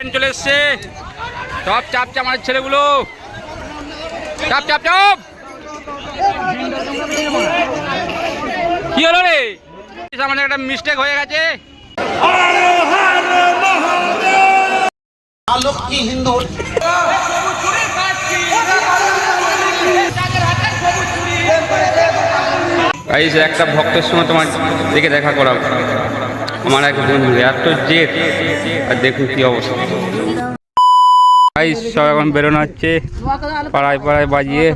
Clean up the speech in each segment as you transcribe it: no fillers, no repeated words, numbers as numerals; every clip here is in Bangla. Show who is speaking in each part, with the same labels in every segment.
Speaker 1: চলে এসছে সব চাপ চাপ আমার ছেলেগুলো চাপ চাপ চাপ কি হলো রে আমাদের একটা মিস্টেক হয়ে গেছে একটা ভক্তের সঙ্গে তোমার দেখে দেখা করা আমার এক বন্ধু এত জেদ আর দেখুন কি অবস্থা সব এখন বেরোনো হচ্ছে পাড়ায় পাড়ায় বাজিয়ে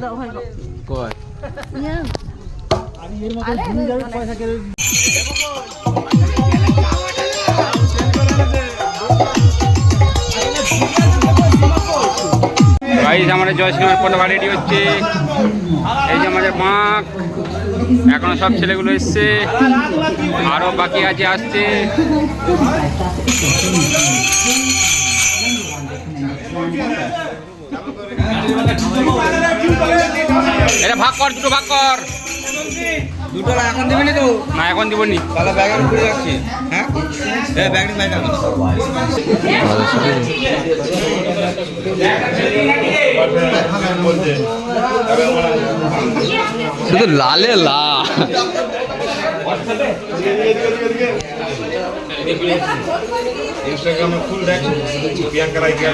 Speaker 1: আমাদের জয়সিংহের পতাকা রেডি হচ্ছে এই যে আমাদের মাঠ এখনো সব ছেলেগুলো এসছে আরো বাকি আছে আসছে এটা ভাগ কর দুটো ভাগ কর দুটো এখন দিবি না তো না এখন দিব নি তাহলে ব্যাগ এর উপরে যাচ্ছে হ্যাঁ এই ব্যাগটি বাইরে রাখ শুধু লালে লা ইনস্টাগ্রামে ফুল দেখ প্রিয়াঙ্কা রাই দিয়া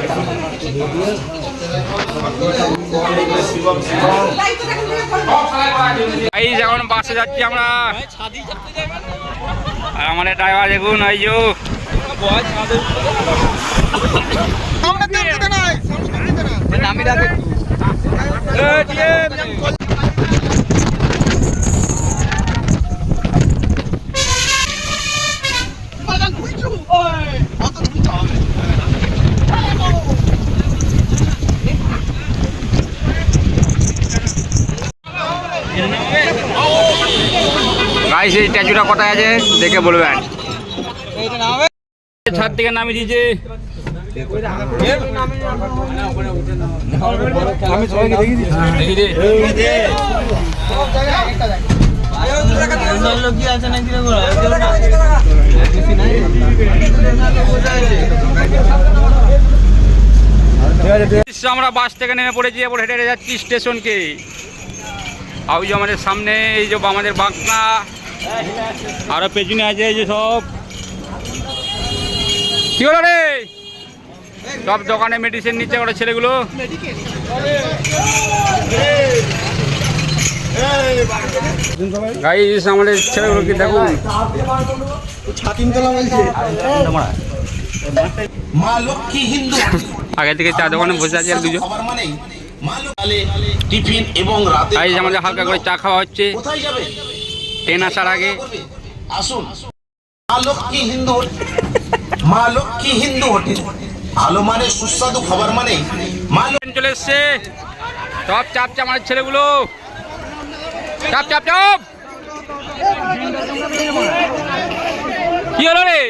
Speaker 1: এখন বাসে যাচ্ছি আমরা আর আমাদের ড্রাইভার দেখুন এই যে গাইস এই স্ট্যাচুটা কোথায় আছে দেখে বলবেন ছাদ থেকে নামিয়ে দিয়েছে আমরা বাস থেকে নেমে পড়েছি এবার হেঁটে হেঁটে যাচ্ছি স্টেশনকে আর ওই যে আমাদের সামনে এই যে আমাদের বাঁকনা আরো পেছনে আছে এই যে সব কি হলো রে সব দোকানে মেডিসিন নিচ্ছে ওরা ছেলেগুলো গাইস আমাদের ছেলেগুলো কি দেখুন আগে থেকে চা দোকানে বসে আছে আর দুজন টিফিন এবং রাতে আমাদের হালকা করে চা খাওয়া হচ্ছে ট্রেন আসার আগে আসুন মা লক্ষ্মী হিন্দু হোটেল ভালো মানে সুস্বাদু খাবার মানে চলে এসছে সব চাপ চাপ আমার ছেলেগুলো চাপ চাপ চাপ কি হলো রে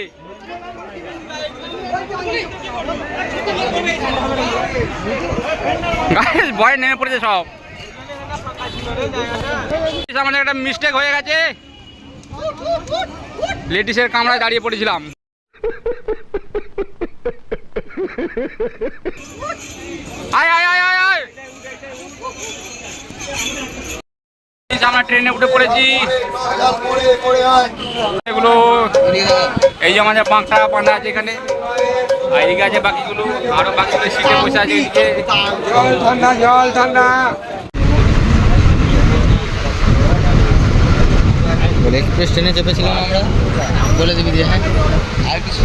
Speaker 1: ভয় নেমে পড়েছে সব আমাদের একটা মিস্টেক হয়ে গেছে লেডিসের কামরায় দাঁড়িয়ে পড়েছিলাম আয় আয় আয় আয় আয় আমরা ট্রেনে উঠে পড়েছি এগুলো এই যে আমাদের পাঁচটা পান্ডা আছে এখানে এদিকে আছে বাকিগুলো আরো বাকিগুলো সিটে বসে আছে এদিকে ঠান্ডা জল ঠান্ডা এক্সপ্রেস ট্রেনে চেপেছিলাম আমরা বলে দিবি দিয়ে হ্যাঁ আর কিছু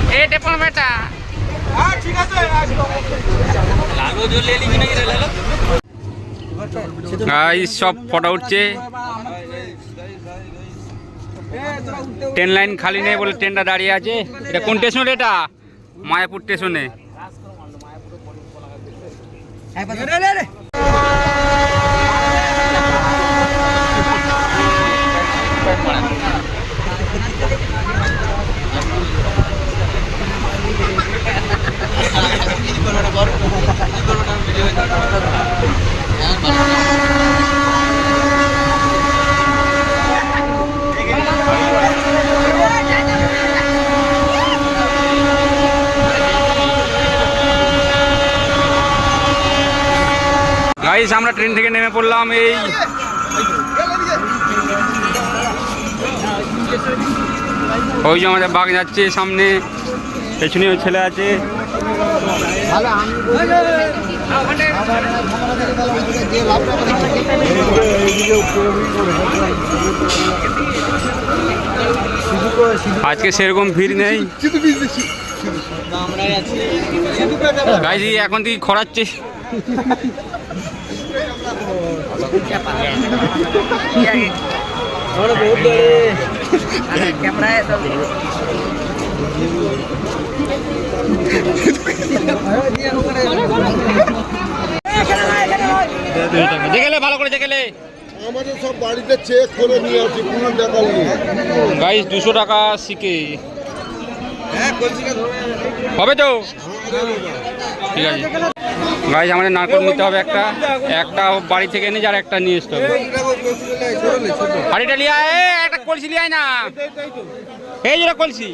Speaker 1: ए टेपर बेटा हां ठीक আছে লাগো जो ले ली नहीं रे लो गाइस सब फोटो उठছে ट्रेन लाइन खाली নেই বলে ট্রেনটা দাঁড়িয়ে আছে এটা কোন স্টেশন এটা মায়াপুর স্টেশনে গাইস আমরা ট্রেন থেকে নেমে পড়লাম। এই ওই যে আমাদের বাঘ যাচ্ছে সামনে, পেছনে ওই ছেলে আছে। আজকে সেরকম ভিড় নেই গাইস, এখন থেকে খরাচ্ছে। দেখলে ভালো করে দেখলে
Speaker 2: আমাদের সব বাড়িতে চেক করে নিয়ে আসি, কোনো টাকা নেই
Speaker 1: গাইস। 200 টাকা শিখে হবে তো, ঠিক আছে গাইস। আমাদের নারকল নিতে হবে একটা বাড়ি থেকে এনে, যার একটা নিয়ে আসতে হবে। হাড়িটা লিয়ে আয়, একটা কলসি লিয়ে আয় না, এই যেটা কলসি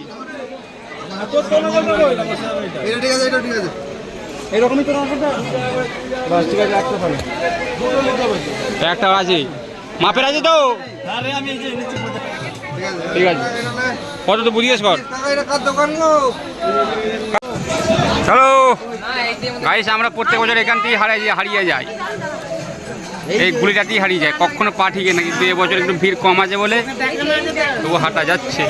Speaker 1: একটা আছে, মাপের আছে তো, ঠিক আছে। কত তো বুঝিয়েছ কর। চলো গাইস, আমরা প্রত্যেক বছর এখান থেকে হারিয়ে যাই, এই গুলিটাতেই হারিয়ে যায়, কখনো পা ঠিকে না। কিন্তু এবছর একটু ভিড় কম আছে বলে তবু হাঁটা যাচ্ছে।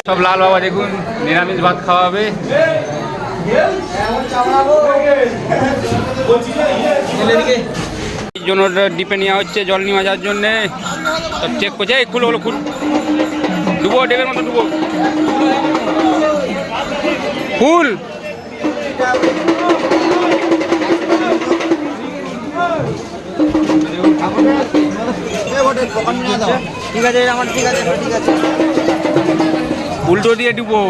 Speaker 1: সব লাল বাবা দেখুন, নিরামিষ ভাত খাওয়াবে। এই জন্য ডিপে নেওয়া হচ্ছে জল নেওয়া যাওয়ার জন্যে, সব চেক করছে। এই খুলো খুল, ডুবো, ডেবের মতো ডুবো, ফুল।
Speaker 3: ঠিক আছে আমার, ঠিক আছে ঠিক আছে,
Speaker 1: উল্টো দিয়ে ডুবো।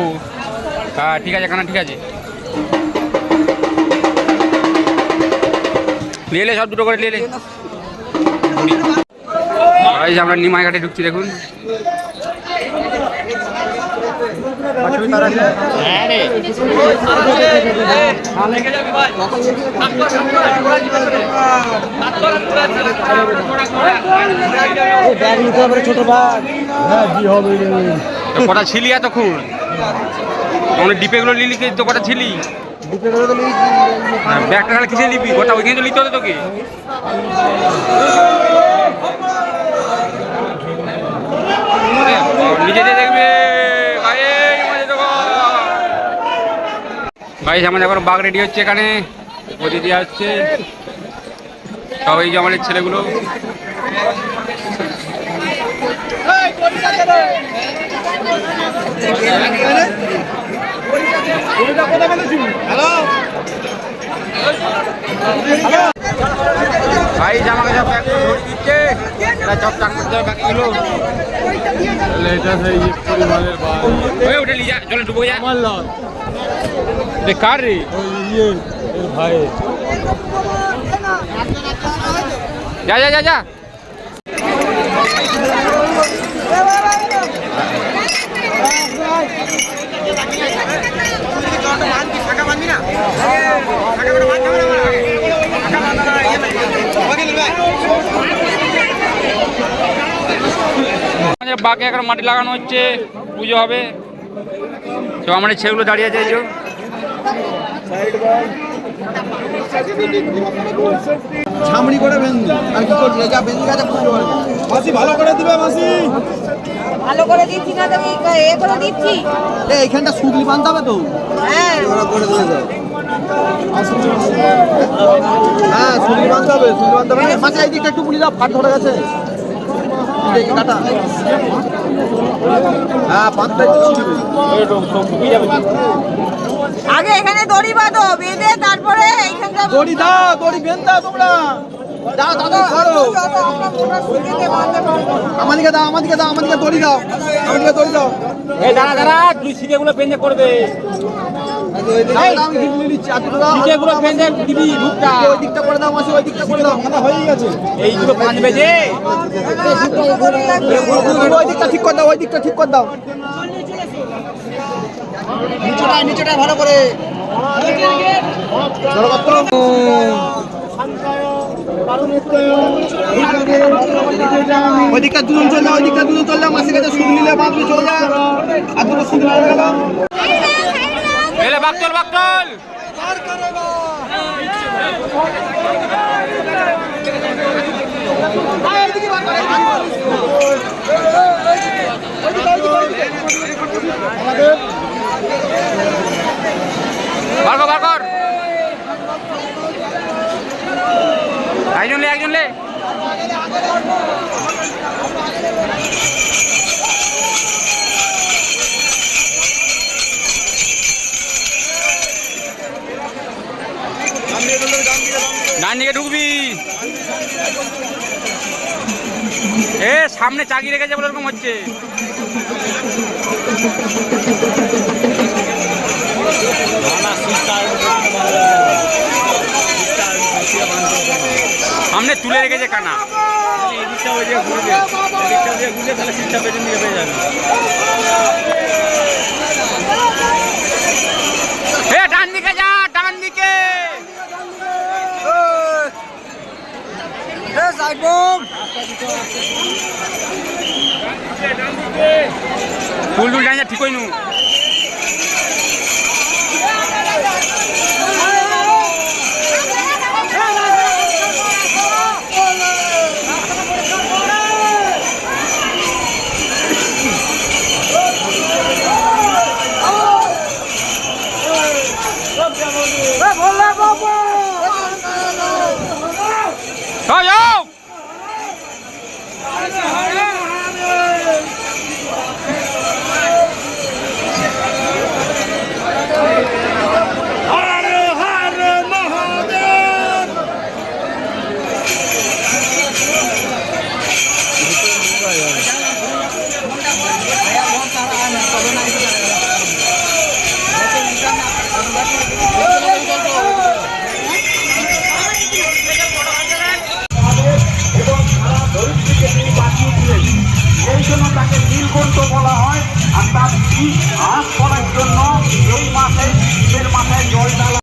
Speaker 1: হ্যাঁ ঠিক আছে, কানা ঠিক আছে। নিয়ে সব দুটো করে নিয়ে আমরা নিমাই ঘাটে ঢুকছি। দেখুন
Speaker 3: ছোট ভাগ
Speaker 1: কটা ছিলি এতক্ষণ, ডিপেগুলো নিলি তো কটা ছিলি, ব্যাগটা তাহলে কিসে নিবি, গোটা ওইখানে তো নিতে হতো তোকে। নিজেতে দেখবে গাইস। আমাদের এখন বাঘ রেডি হচ্ছে, এখানে গদি দেওয়া হচ্ছে সব, এই যে আমাদের ছেলেগুলো। ভাই জামাকে সব ব্যাগ ধরে দিচ্ছে, এরা সব চাক করতে হবে বাকিগুলো। উঠে নিয়ে যা, চলে ডুবো যা। কার রে
Speaker 2: ভাই,
Speaker 1: যা যা যা যা। বাকি এখন মাটি লাগানো হচ্ছে, পুজো হবে। তো আমাদের ছেলেগুলো দাঁড়িয়ে আছে,
Speaker 3: ছামড়ি করে বেঁধে আর কি করছি, যা বেঁধে গেছে মাসি ভালো করে দিবে, মাসি
Speaker 4: ভালো করে দিচ্ছি না, তুমি এ করে দিচ্ছি।
Speaker 3: এইখানটা সুগলি বাঁধতে হবে তো,
Speaker 4: হ্যাঁ
Speaker 3: করে দিয়ে দাও। হ্যাঁ সুগলি বাঁধতে হবে, সুগলি বাঁধতে হবে। মাসি এই দিকটা একটু পুলি দাও, ফাট ধরে গেছে। কাটা, হ্যাঁ বাঁধতে
Speaker 4: আগে এখানে দড়ি বাঁধো, বেঁধে তারপরে এইখানটা
Speaker 3: দড়ি দাও, দড়ি বেঁধে দাও তোমরা। দাও দাদা ছাড়ো, আমাদিকে দাও, আমাদিকে দাও, আমাদিকে দড়ি দাও, আমাদিকে দড়ি দাও।
Speaker 1: এই দাঁড়া দাঁড়া, তুই সিটেগুলো বেঁধে করবে,
Speaker 3: আমি ঘিরে নিচ্ছি,
Speaker 1: সিটেগুলো বেঁধে দিবি ঢুকটা।
Speaker 3: ওই দিকটা করে দাও মাসি, ওই দিকটা করে দাও। হয়ে গেছে
Speaker 1: এইগুলো বাঁধবে যে,
Speaker 3: ওই দিকটা ঠিক করে দাও, ওই দিকটা ঠিক করে দাও। নিচেটায় ভালো করে ওইদিকটা দুজন চলে যাও, ওইদিকটা দুজন চলে যাও, মাসের কাছে সুদ নিলে বাঁধবে চলে যা, আর দুটো সুদ নিলে গেল।
Speaker 1: এলে বাকচল বাকচল বারকর বারকর একজন লে একজন লে ডান দিকে ঢুকবি এ সামনে চাকি রেখেছে বলে এরকম হচ্ছে সামনে তুলে রেখেছে কানা ডান দিকে যা ডান দিকে ফুল টুল জানি ঠিক হইনু
Speaker 5: এই জন্য তাকে নীলকণ্ঠ বলা হয়। আর তার আশ করার জন্য এই মাসে শীতের মাথায় জল ডালা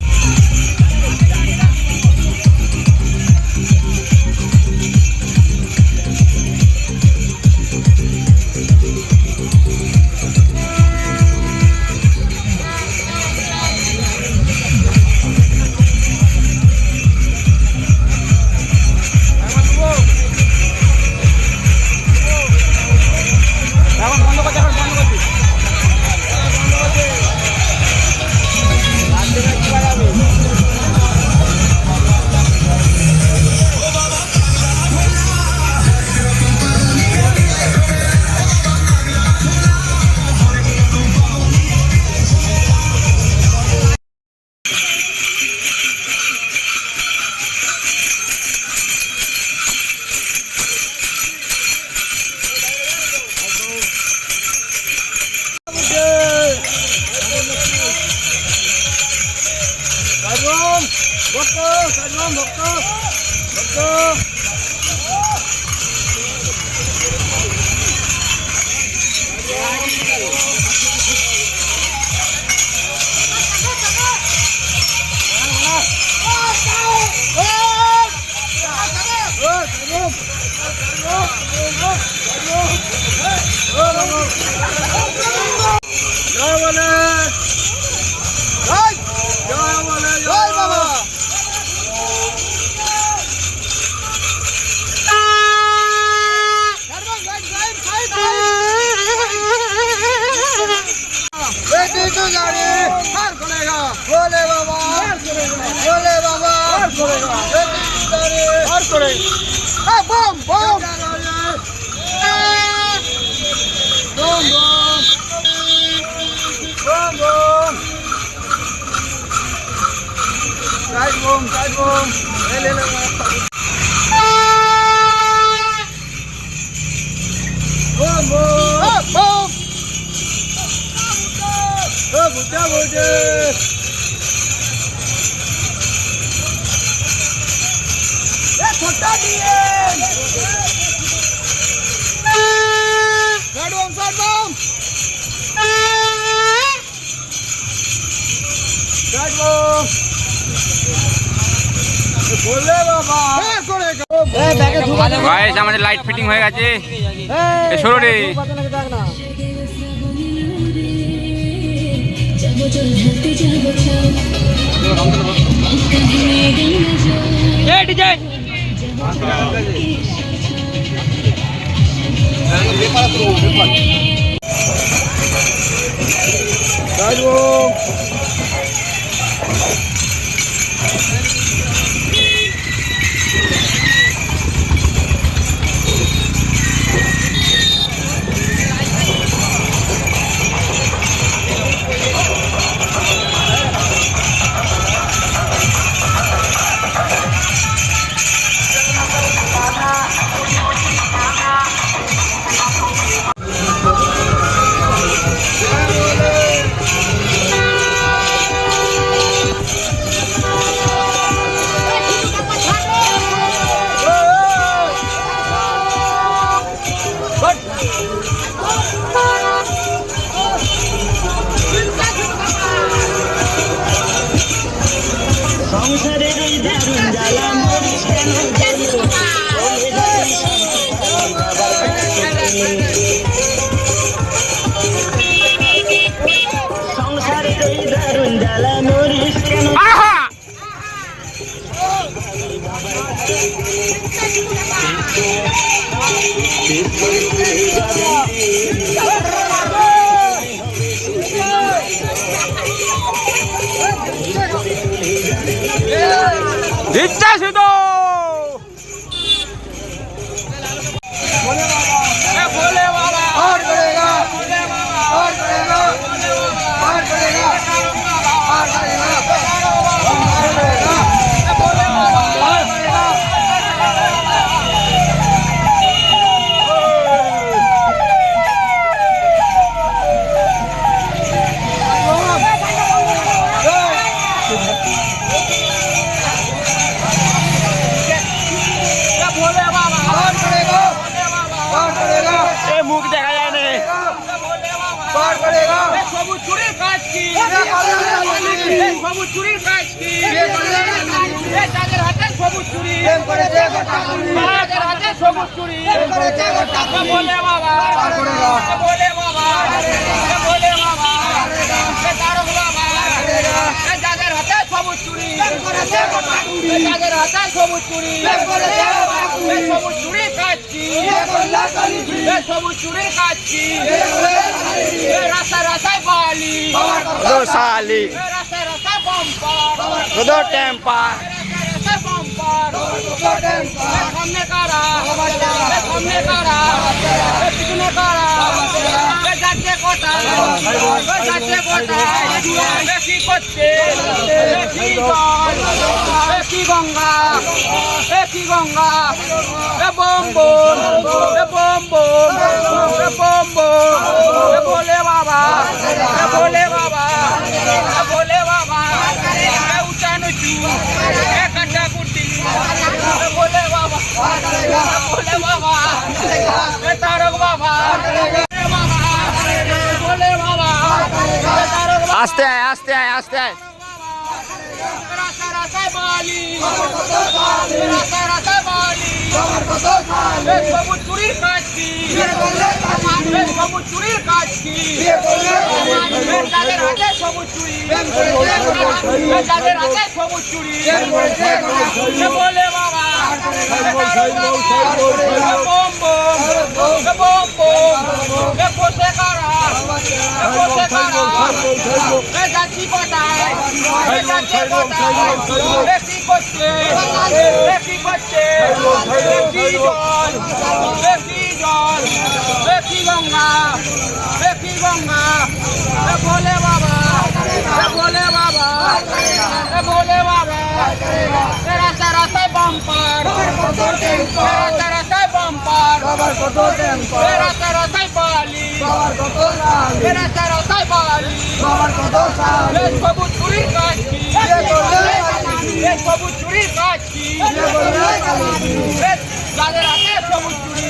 Speaker 1: গাইস আমাদের লাইট ফিটিং হয়ে গেছে। সরো রে দিচ্ছে শুধু মুখ দেখা যায় না। সবুজ চুরির কাজ কি? সবুজ চুরির কাজ কি? তাদের হাতে সবুজ চুরি, তাদের হাতে সবুজ চুরি। বলে বাবা, বলে বাবা, বলে বাবা, তারক বাবা, যাদের হাতে সবুজ চুরি, যাদের হাতে সবুজ চুরি, সবুজ চুরির কাজ কি? সবুজ চুরির কাজ কি? রাস্তায় রাস্তায় বালি, সালি, রাস্তায় রাস্তায় বাম্পার, টেম্পার, রাস্তায় বাম্পার, সামনে কারা, সামনে কারা, পিছনে কারা, যাচ্ছে কোথায়, যাচ্ছে কোথায়, কি করছে, কি জল, কি গঙ্গা, কি গঙ্গা, বম বম, বম বম, বম বম, বলে বাবা, বলে বাবা, বলে বাবা, উঁচানুচু, কাটা কুটি, বলে বাবা, বলে বাবা, তারক বাবা, বলে বাবা, আস্তে আয়, আস্তে আয়, আস্তে আয়। রাস্তায় রাস্তায় বালি, রাস্তায় রাস্তায় বালি, সবুজ চুরির কাজ কি? সবুজ চুরির কাজ কি? যাদের হাতে সবুজ চুরি, যাদের হাতে সবুজ চুরি, বলে বাবা, বম বম, বম বম, বসে কারা, বসে কারা, যাচ্ছি কোথায়, যাচ্ছে কোথায়, কি করছে, কি করছে, কি জল, কি জল, কি গঙ্গা, কি গঙ্গা, বলে বাবা, বলে বাবা, বলে বাবা, রাস্তায় রাস্তায় বাম্পার, রাস্তায় রাস্তায় বাম্পার, রাস্তায় রাস্তায় বালি, রাস্তায় রাস্তায় বালি, সবুজ চুরির কাজ কি? সবুজ চুরির কাজ কি? যাদের হাতে সবুজ চুরি,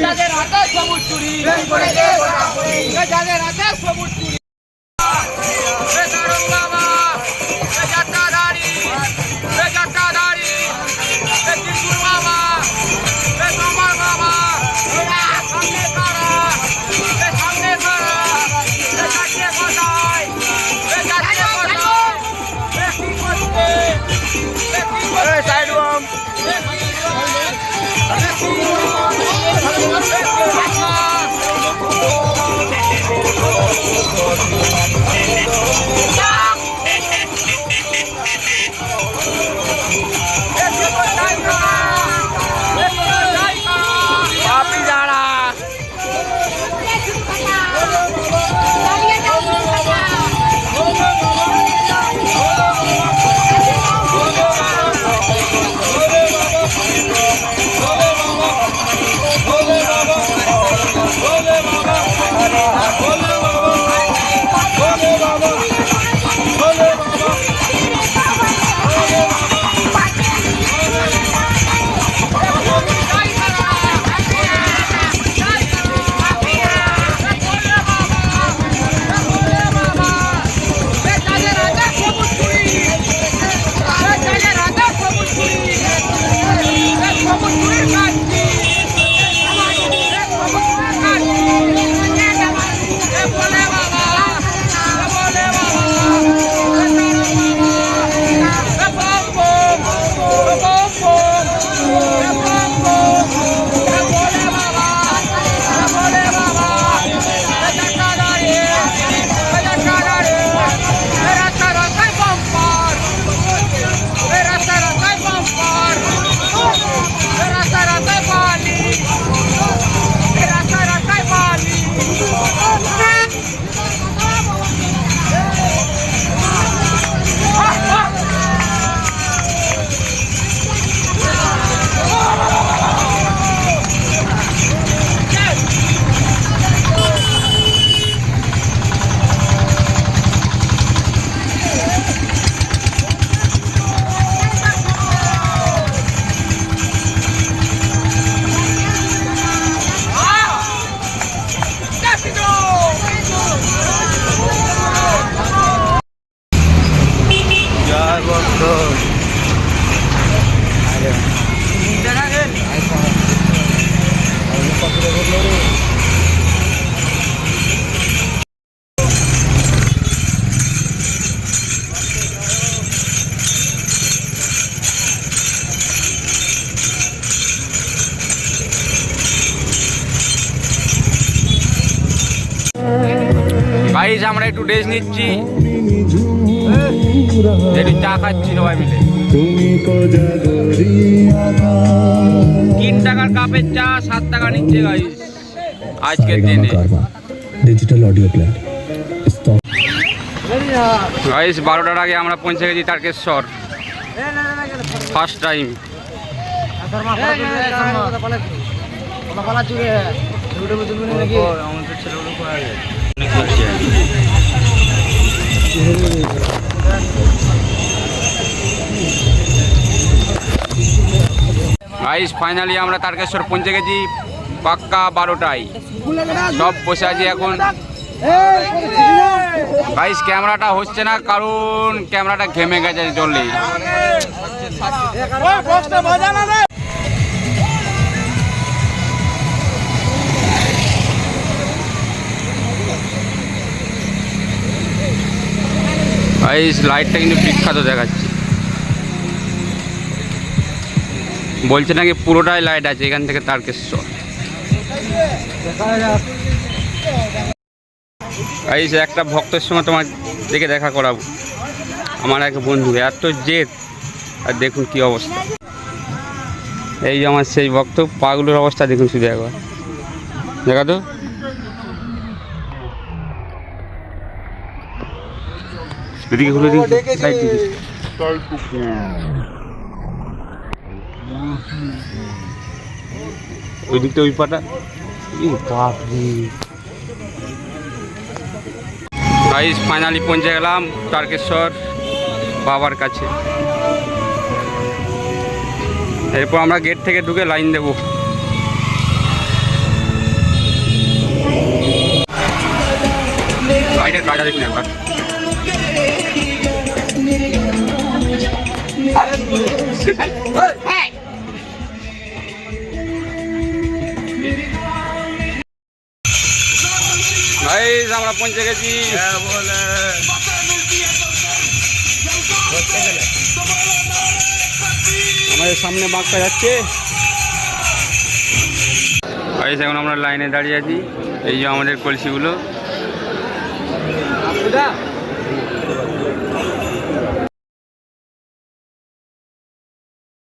Speaker 1: যাদের হাতে সবুজ চুরি, যাদের হাতে সবুজ চুরি, তারক বাবা, পাপি দাঁড়া গাইস আমরা একটু রেস্ট নিচ্ছি, একটু চা খাচ্ছি সবাই মিলে। 3 টাকার কাপের চা 7 টাকা নিচ্ছে গাইস আজকের দিনে।
Speaker 6: ডিজিটাল অডিও প্লেয়ার
Speaker 1: গাইস 12টার আগে আমরা পৌঁছে গেছি Tarakeswar, first time. Guys finally আমরা তারকেশ্বর পৌঁছে গেছি পাক্কা 12টায়। সব বসে আছি এখন। গাইস ক্যামেরাটা হচ্ছে না কারণ ক্যামেরাটা ঘেমে গেছে জলে। গাইস লাইটটা কিন্তু বিখ্যাত দেখাচ্ছে, বলছে নাকি পুরোটাই লাইট আছে এখান থেকে তারকেশ্বর। গাইস একটা ভক্তের সঙ্গে তোমার দেখে দেখা করাবো, আমার এক বন্ধু, এত জেদ। আর দেখুন কি অবস্থা, এই যে আমার সেই ভক্ত, পাগুলোর অবস্থা দেখুন শুধু একবার, দেখা তো। এদিকে ঘুরে দিই, সাইড দিকে। ওই দিকটা ওই পাটা, গাইস ফাইনালি পৌঁছে গেলাম তারকেশ্বর বাবার কাছে। এরপর আমরা গেট থেকে ঢুকে লাইন দেব। লাইটের কাজটা দেখুন একবার। গাইস আমরা পৌঁছে গেছি। আমাদের সামনে বাঁকটা যাচ্ছে। গাইস এখন আমরা লাইনে দাঁড়িয়ে আছি, এই যে আমাদের কলসিগুলো।
Speaker 3: এটা